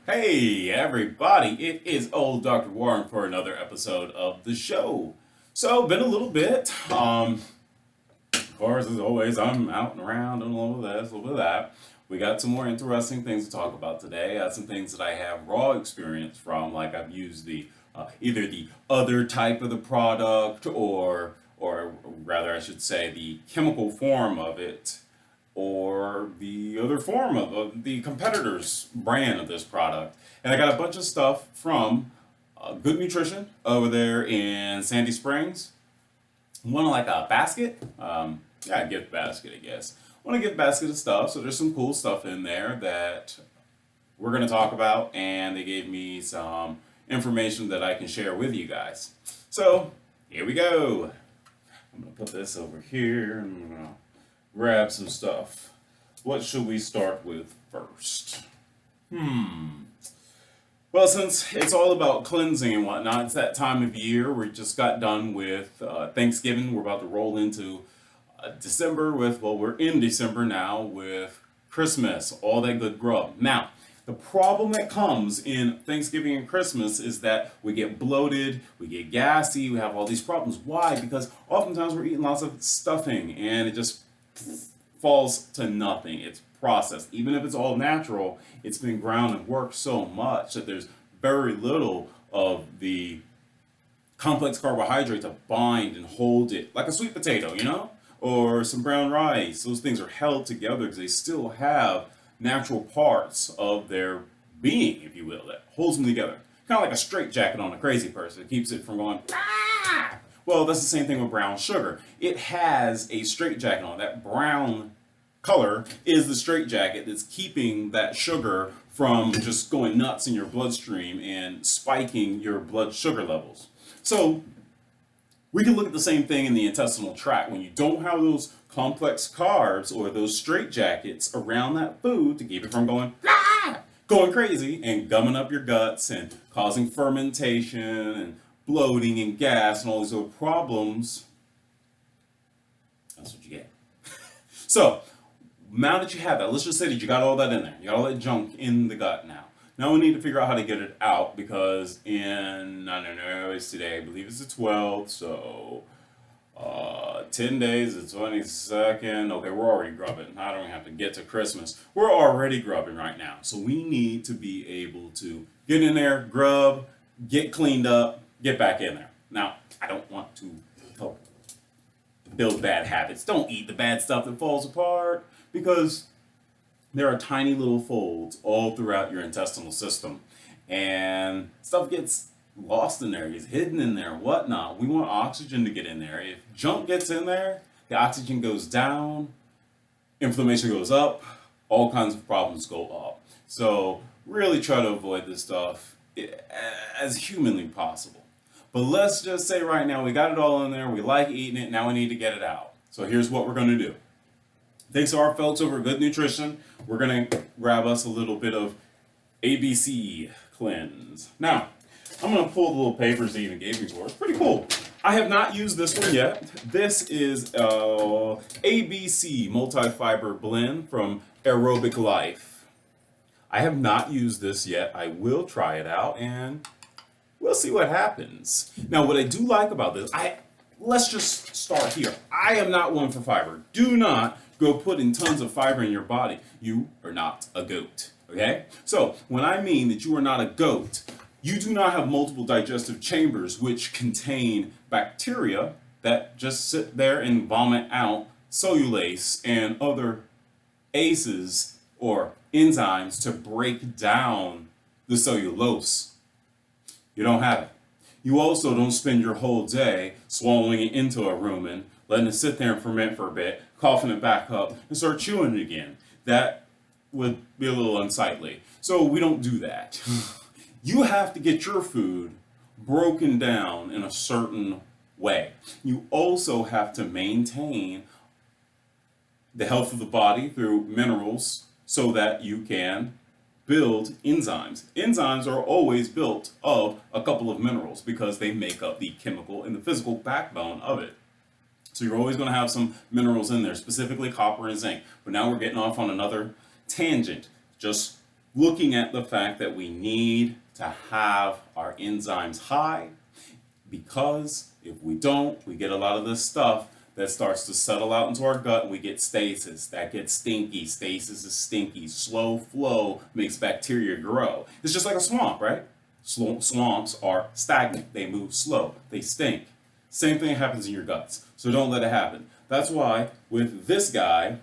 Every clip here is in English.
Hey everybody, it is old Dr. Warren for another episode of the show. So, been a little bit. Of course, as always, I'm out and around and a little of this, a little bit of that. We got some more interesting things to talk about today. Some things that I have raw experience from, like I've used the either the other type of the product, or rather, I should say, the chemical form of it, or the other form of the competitor's brand of this product. And I got a bunch of stuff from Good Nutrition over there in Sandy Springs. Want like a basket? Yeah, a gift basket, I guess. Want a gift basket of stuff. So there's some cool stuff in there that we're going to talk about, and they gave me some information that I can share with you guys. So here we go. I'm going to put this over here, and I'm going to grab some stuff. What should we start with first? Well, since it's all about cleansing and whatnot, it's that time of year. We just got done with Thanksgiving. We're about to roll into December well, we're in December now with Christmas, all that good grub. Now, the problem that comes in Thanksgiving and Christmas is that we get bloated, we get gassy, we have all these problems. Why? Because oftentimes we're eating lots of stuffing and it just falls to nothing. It's processed. Even if it's all natural, it's been ground and worked so much that there's very little of the complex carbohydrate to bind and hold it, like a sweet potato, or some brown rice. Those things are held together because they still have natural parts of their being, if you will, that holds them together. Kind of like a straitjacket on a crazy person. It keeps it from going, ah! Well, that's the same thing with brown sugar. It has a straitjacket on it. That brown color is the straitjacket that's keeping that sugar from just going nuts in your bloodstream and spiking your blood sugar levels. So we can look at the same thing in the intestinal tract. When you don't have those complex carbs or those straitjackets around that food to keep it from going crazy and gumming up your guts and causing fermentation and bloating and gas and all these other problems, that's what you get. So now that you have that, let's just say that you got all that in there. You got all that junk in the gut now. Now we need to figure out how to get it out because I don't know, it's today, I believe it's the 12th, so 10 days, the 22nd. Okay, we're already grubbing. I don't have to get to Christmas. We're already grubbing right now. So we need to be able to get in there, grub, get cleaned up, get back in there. Now, I don't want to help build bad habits. Don't eat the bad stuff that falls apart because there are tiny little folds all throughout your intestinal system. And stuff gets lost in there, gets hidden in there, whatnot. We want oxygen to get in there. If junk gets in there, the oxygen goes down, inflammation goes up, all kinds of problems go up. So really try to avoid this stuff as humanly possible. But let's just say right now we got it all in there, we like eating it, now we need to get it out. So here's what we're going to do. Thanks to our folks over at Good Nutrition, we're going to grab us a little bit of ABC cleanse. Now, I'm going to pull the little papers they even gave me for. It's pretty cool. I have not used this one yet. This is ABC multi-fiber blend from Aerobic Life. I have not used this yet. I will try it out and we'll see what happens. Now, what I do like about this, let's just start here. I am not one for fiber. Do not go put in tons of fiber in your body. You are not a goat, okay? So when I mean that you are not a goat, you do not have multiple digestive chambers which contain bacteria that just sit there and vomit out cellulase and other ACEs or enzymes to break down the cellulose. You don't have it. You also don't spend your whole day swallowing it into a rumen, letting it sit there and ferment for a bit, coughing it back up, and start chewing it again. That would be a little unsightly. So we don't do that. You have to get your food broken down in a certain way. You also have to maintain the health of the body through minerals so that you can build enzymes. Enzymes are always built of a couple of minerals because they make up the chemical and the physical backbone of it. So you're always going to have some minerals in there, specifically copper and zinc. But now we're getting off on another tangent. Just looking at the fact that we need to have our enzymes high, because if we don't, we get a lot of this stuff that starts to settle out into our gut and we get stasis. That gets stinky. Stasis is stinky. Slow flow makes bacteria grow. It's just like a swamp, right? Swamps are stagnant. They move slow. They stink. Same thing happens in your guts. So don't let it happen. That's why with this guy,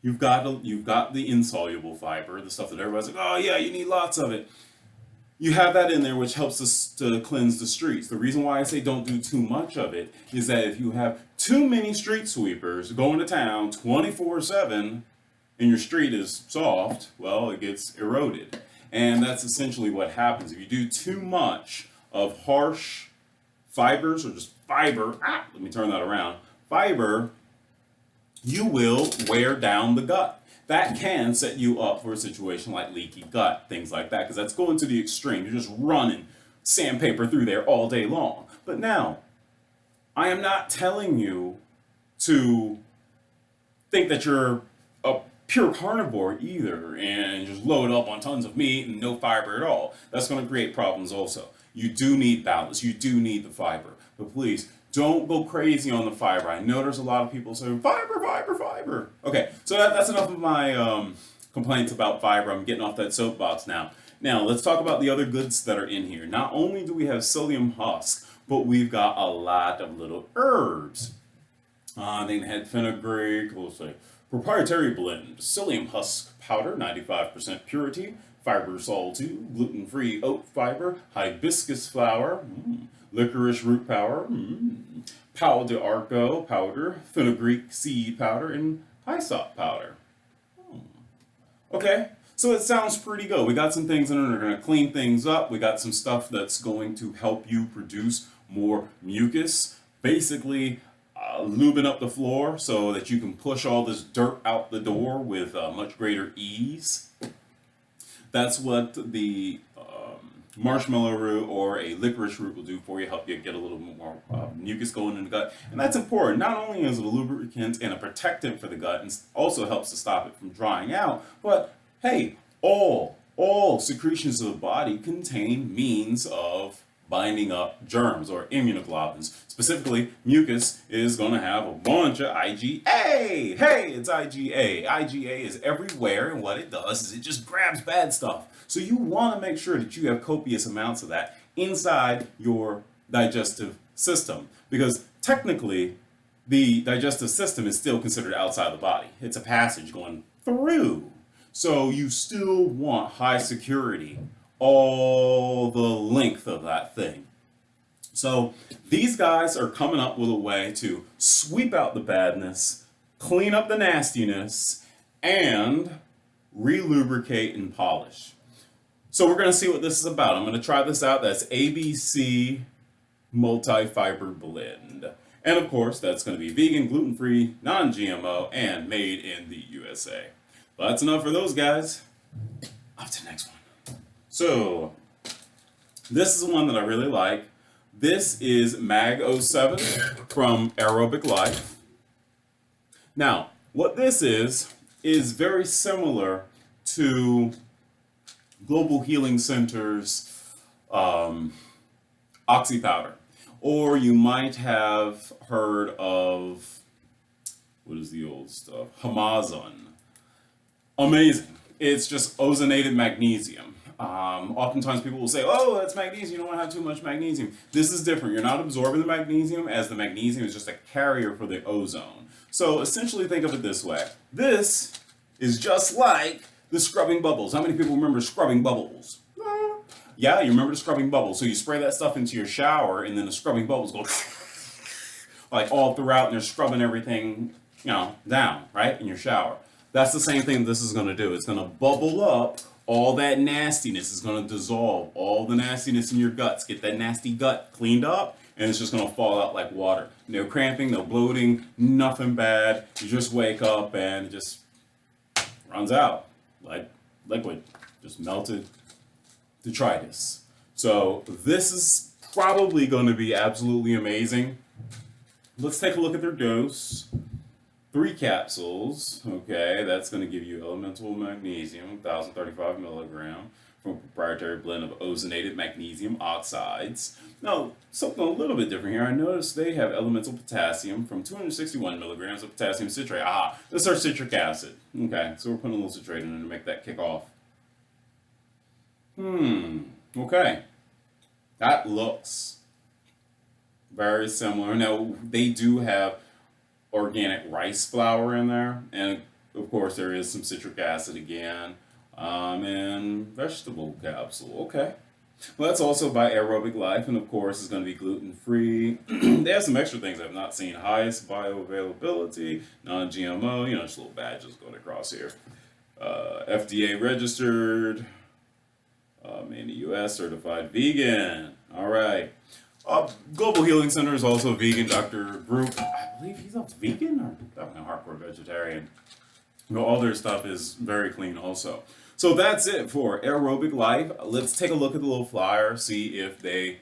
you've got the insoluble fiber, the stuff that everybody's like, oh yeah, you need lots of it. You have that in there, which helps us to cleanse the streets. The reason why I say don't do too much of it is that if you have too many street sweepers going to town 24/7 and your street is soft, well, it gets eroded. And that's essentially what happens. If you do too much of harsh fibers or just fiber, let me turn that around, fiber, you will wear down the gut. That can set you up for a situation like leaky gut, things like that, because that's going to the extreme. You're just running sandpaper through there all day long. But now, I am not telling you to think that you're a pure carnivore either and just load up on tons of meat and no fiber at all. That's going to create problems also. You do need balance. You do need the fiber. But please, don't go crazy on the fiber. I know there's a lot of people saying, fiber, fiber, fiber. Okay, so that's enough of my complaints about fiber. I'm getting off that soapbox now. Now, let's talk about the other goods that are in here. Not only do we have psyllium husk, but we've got a lot of little herbs. They had fenugreek, we'll say, proprietary blend, psyllium husk powder, 95% purity, fiber sol 2, gluten-free oat fiber, hibiscus flower, licorice root powder, pau de arco powder, fenugreek seed powder, and hyssop powder. Okay, so it sounds pretty good. We got some things in there that are going to clean things up. We got some stuff that's going to help you produce more mucus. Basically, lubing up the floor so that you can push all this dirt out the door with much greater ease. That's what the marshmallow root or a licorice root will do for you, help you get a little more mucus going in the gut. And that's important. Not only is it a lubricant and a protectant for the gut, and also helps to stop it from drying out, but hey, all secretions of the body contain means of binding up germs or immunoglobulins. Specifically, mucus is going to have a bunch of IgA. Hey, it's IgA. IgA is everywhere, and what it does is it just grabs bad stuff. So you want to make sure that you have copious amounts of that inside your digestive system, because technically the digestive system is still considered outside the body. It's a passage going through. So you still want high security all the length of that thing. So these guys are coming up with a way to sweep out the badness, clean up the nastiness, and relubricate and polish. So we're going to see what this is about. I'm going to try this out. That's ABC multi-fiber blend. And of course, that's going to be vegan, gluten-free, non-GMO, and made in the USA. Well, that's enough for those guys. Off to the next one. So, this is one that I really like. This is magO7 from Aerobic Life. Now, what this is very similar to Global Healing Center's oxy powder. Or you might have heard of, what is the old stuff? Hamazon. Amazing. It's just ozonated magnesium. Oftentimes people will say, oh, that's magnesium, you don't want to have too much magnesium. This is different. You're not absorbing the magnesium, as the magnesium is just a carrier for the ozone. So essentially think of it this way. This is just like the scrubbing bubbles. How many people remember scrubbing bubbles? Yeah, you remember the scrubbing bubbles. So you spray that stuff into your shower, and then the scrubbing bubbles go like all throughout, and they're scrubbing everything, down, right, in your shower. That's the same thing this is going to do. It's going to bubble up all that nastiness. It's going to dissolve all the nastiness in your guts. Get that nasty gut cleaned up, and it's just going to fall out like water. No cramping, no bloating, nothing bad. You just wake up and it just runs out like liquid, just melted detritus. So this is probably going to be absolutely amazing. Let's take a look at their dose. 3 capsules. Okay, that's going to give you elemental magnesium, 1035 milligram, from a proprietary blend of ozonated magnesium oxides. Now, something a little bit different here. I noticed they have elemental potassium from 261 milligrams of potassium citrate. Ah, this is our citric acid. Okay, so we're putting a little citrate in to make that kick off. Okay. That looks very similar. Now, they do have organic rice flour in there, and of course, there is some citric acid again, and vegetable capsule. Okay. Well, that's also by Aerobic Life, and of course, it's going to be gluten free. They have some extra things I've not seen: highest bioavailability, non GMO, just little badges going across here. FDA registered, in the US, certified vegan. All right. Global Healing Center is also vegan. Dr. Group, I believe he's a vegan or definitely a hardcore vegetarian. All their stuff is very clean also. So that's it for Aerobic Life. Let's take a look at the little flyer, see if they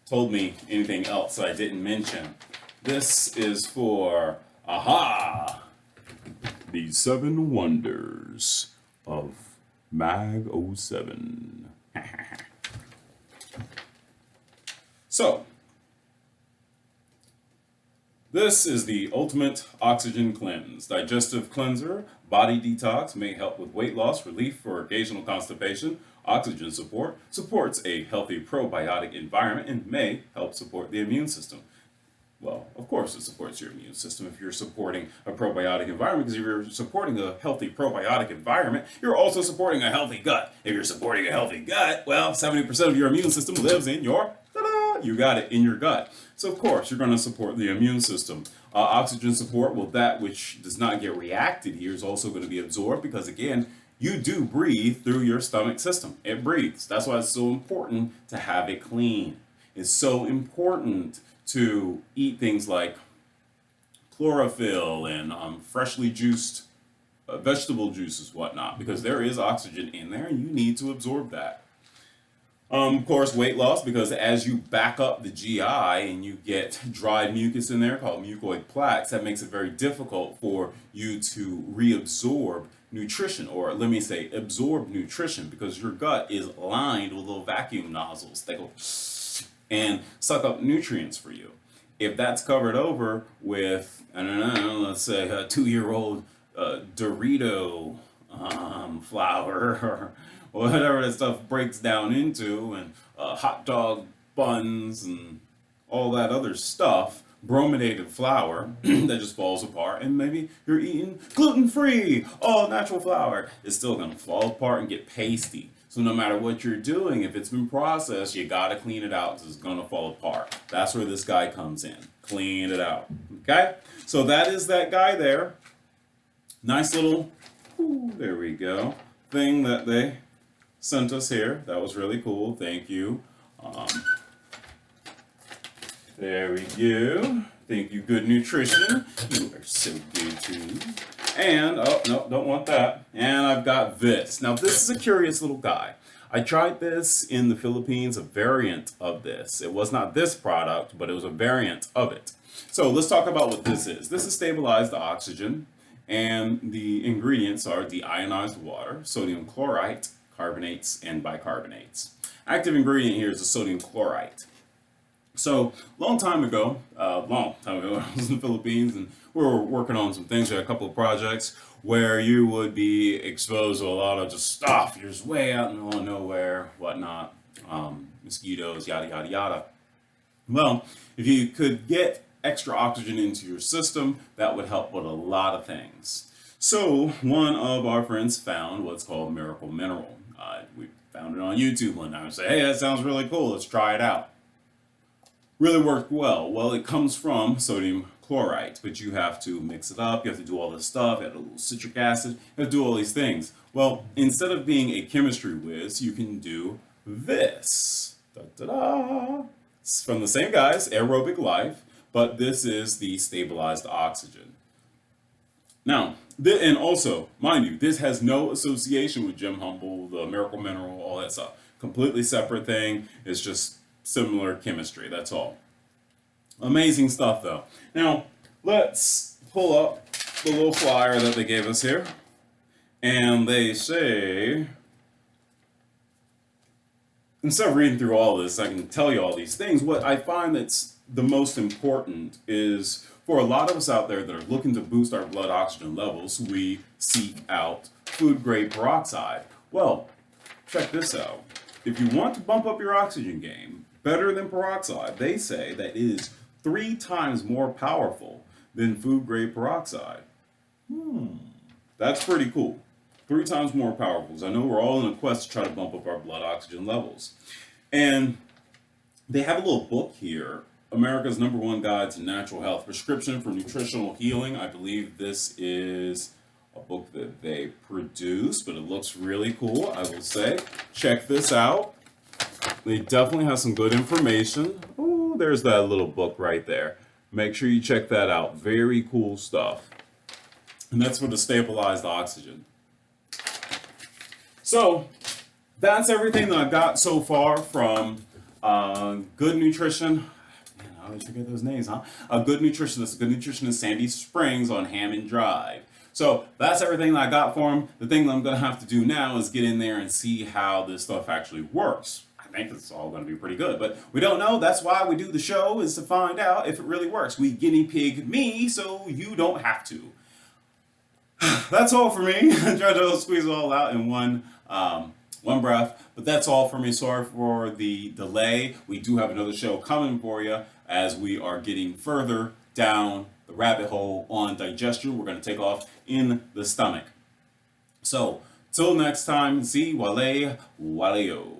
told me anything else I didn't mention. This is for, the 7 wonders of magO7. So, this is the ultimate oxygen cleanse. Digestive cleanser, body detox, may help with weight loss, relief for occasional constipation, oxygen support, supports a healthy probiotic environment, and may help support the immune system. Well, of course it supports your immune system if you're supporting a probiotic environment, because if you're supporting a healthy probiotic environment, you're also supporting a healthy gut. If you're supporting a healthy gut, well, 70% of your immune system lives in your, you got it, in your gut. So of course you're going to support the immune system. Oxygen support, well, that which does not get reacted here is also going to be absorbed, because again, you do breathe through your stomach system. It breathes. That's why it's so important to have it clean. It's so important to eat things like chlorophyll and freshly juiced vegetable juices, whatnot, because there is oxygen in there and you need to absorb that. Of course, weight loss, because as you back up the GI and you get dried mucus in there called mucoid plaques, that makes it very difficult for you to reabsorb nutrition, or let me say absorb nutrition, because your gut is lined with little vacuum nozzles that go and suck up nutrients for you. If that's covered over with, I don't know, let's say a 2-year-old Dorito flour, or whatever that stuff breaks down into, and hot dog buns and all that other stuff, brominated flour that just falls apart, and maybe you're eating gluten-free, all natural flour, it's still going to fall apart and get pasty. So no matter what you're doing, if it's been processed, you gotta clean it out, because it's gonna fall apart. That's where this guy comes in. Clean it out. Okay? So that is that guy there. Nice little, there we go, thing that they sent us here. That was really cool. Thank you. There we go. Thank you, Good Nutrition. You are so good too. And, oh, no, don't want that. And I've got this. Now, this is a curious little guy. I tried this in the Philippines, a variant of this. It was not this product, but it was a variant of it. So let's talk about what this is. This is stabilized oxygen, and the ingredients are deionized water, sodium chlorite, carbonates, and bicarbonates. Active ingredient here is the sodium chlorite. So, long time ago, I was in the Philippines, and we were working on some things, a couple of projects where you would be exposed to a lot of just stuff. You're just way out in the middle of nowhere, whatnot, mosquitoes, yada, yada, yada. Well, if you could get extra oxygen into your system, that would help with a lot of things. So, one of our friends found what's called Miracle Mineral. We found it on YouTube one time and said, hey, that sounds really cool, let's try it out. Really worked well. Well, it comes from sodium chlorite, but you have to mix it up, you have to do all this stuff, add a little citric acid, you have to do all these things. Well, instead of being a chemistry whiz, you can do this. Da-da-da. It's from the same guys, Aerobic Life, but this is the stabilized oxygen. Now, and also, mind you, this has no association with Jim Humble, the Miracle Mineral, all that stuff. Completely separate thing. It's just similar chemistry, that's all. Amazing stuff though. Now, let's pull up the little flyer that they gave us here. And they say, instead of reading through all this, I can tell you all these things. What I find that's the most important is for a lot of us out there that are looking to boost our blood oxygen levels, we seek out food grade peroxide. Well, check this out. If you want to bump up your oxygen game, better than peroxide, they say that it is 3 times more powerful than food grade peroxide. That's pretty cool. 3 times more powerful. So I know we're all in a quest to try to bump up our blood oxygen levels. And they have a little book here, America's #1 Guide to Natural Health, Prescription for Nutritional Healing. I believe this is a book that they produced, but it looks really cool, I will say. Check this out. They definitely have some good information. Oh, there's that little book right there. Make sure you check that out. Very cool stuff. And that's for the stabilized oxygen. So that's everything that I've got so far from Good Nutrition. Man, I always forget those names, huh? Good Nutritionist, Good Nutritionist Sandy Springs on Hammond Drive. So that's everything that I got for them. The thing that I'm going to have to do now is get in there and see how this stuff actually works. I think it's all going to be pretty good, but we don't know. That's why we do the show, is to find out if it really works. We guinea pig me so you don't have to. That's all for me. I tried to squeeze it all out in one breath, but that's all for me. Sorry for the delay. We do have another show coming for you as we are getting further down the rabbit hole on digestion. We're going to take off in the stomach. So, till next time, see wale waleo.